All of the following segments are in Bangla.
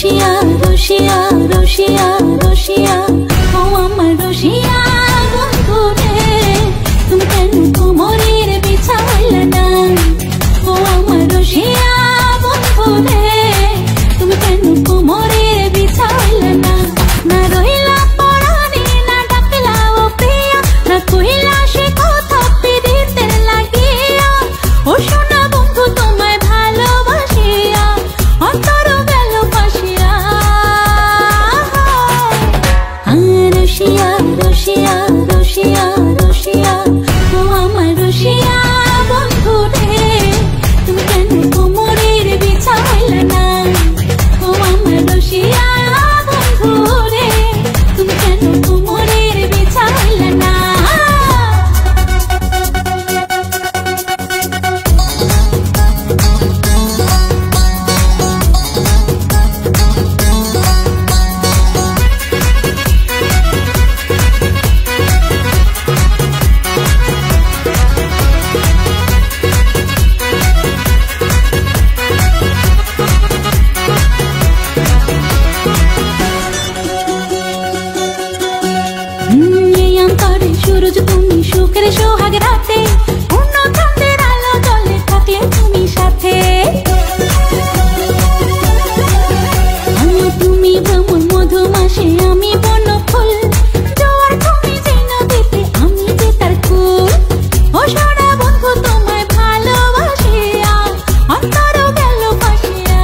রসিয়া রসিয়া রসিয়া রসিয়া ও আমার রসিয়া বন্ধু রে তুমি কেন কোমরের বিছাইলে না ও আমার রসিয়া বন্ধু রে তুমি কেন কোমরের বিছাইলে না না রহিলা পরাণে না ডাকলা ও প্রিয়া না কহিলা সে কথা পিরিতে লাগিয়া ও সোনা বন্ধু তোমায় ভালোবাসিয়া অন্তর গেল ফাঁসিয়া রসিয়া রসিয়া রসিয়া রসিয়া ও আমার রসিয়া বন্ধু রে তুমি কেন কোমরের বিছাইলে না ও আমার রসিয়া বন্ধু রে তুমি কেন কোমরের বিছাইলে না सूरज तुमी सुखेर सोहाग राते पूर्ण चाँदेर आलो जले थाकले तुमी साथे आलो तुमी भ्रमर मधुमासे आमी बनफुल जोयार तुमी जे नदीते आमी जे तार कूल ओ सोना बंधु तोमाय भालोबासिया अंतर गेल फाँसिया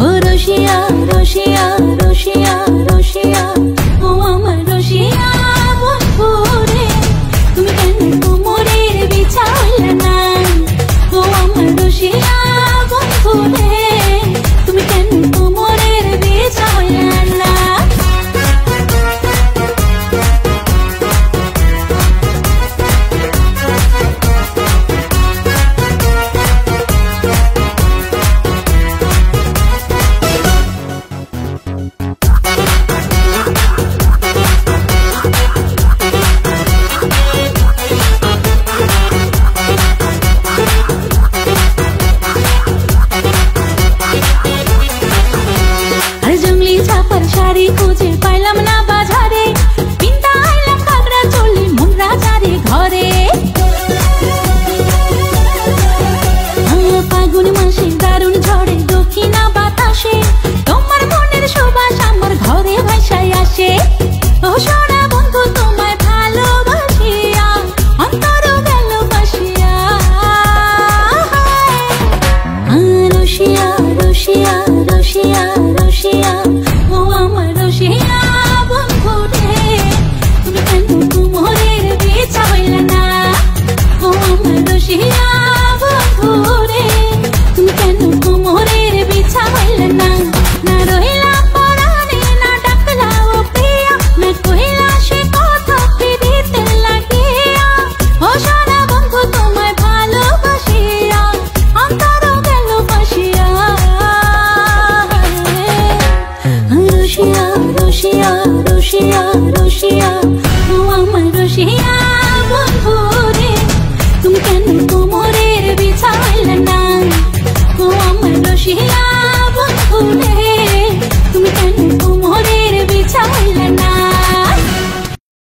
ओ रसिया रसिया रसिया रसिया ও আমার রসিয়া বন্ধু রে তুমি কেন কোমরের বিছাইলে না ও আমার রসিয়া বন্ধু রে তুমি কেন কোমরের বিছাইলে না শাড়ি খুঁজে পাইলাম না বাজারে পিন্তা আইলাম ঘাগরা চলি মন রাজারে ঘরে ফাগুন মাসে দারুণ ঝড়ে দক্ষিণা বাতাসে তোমার মনের সুবাস আমার ঘরে ভাসায় আসে ও সোনা বন্ধু তোমায় ভালোবাসিয়া অন্তর গেল ফাঁসিয়া রসিয়া রসিয়া রসিয়া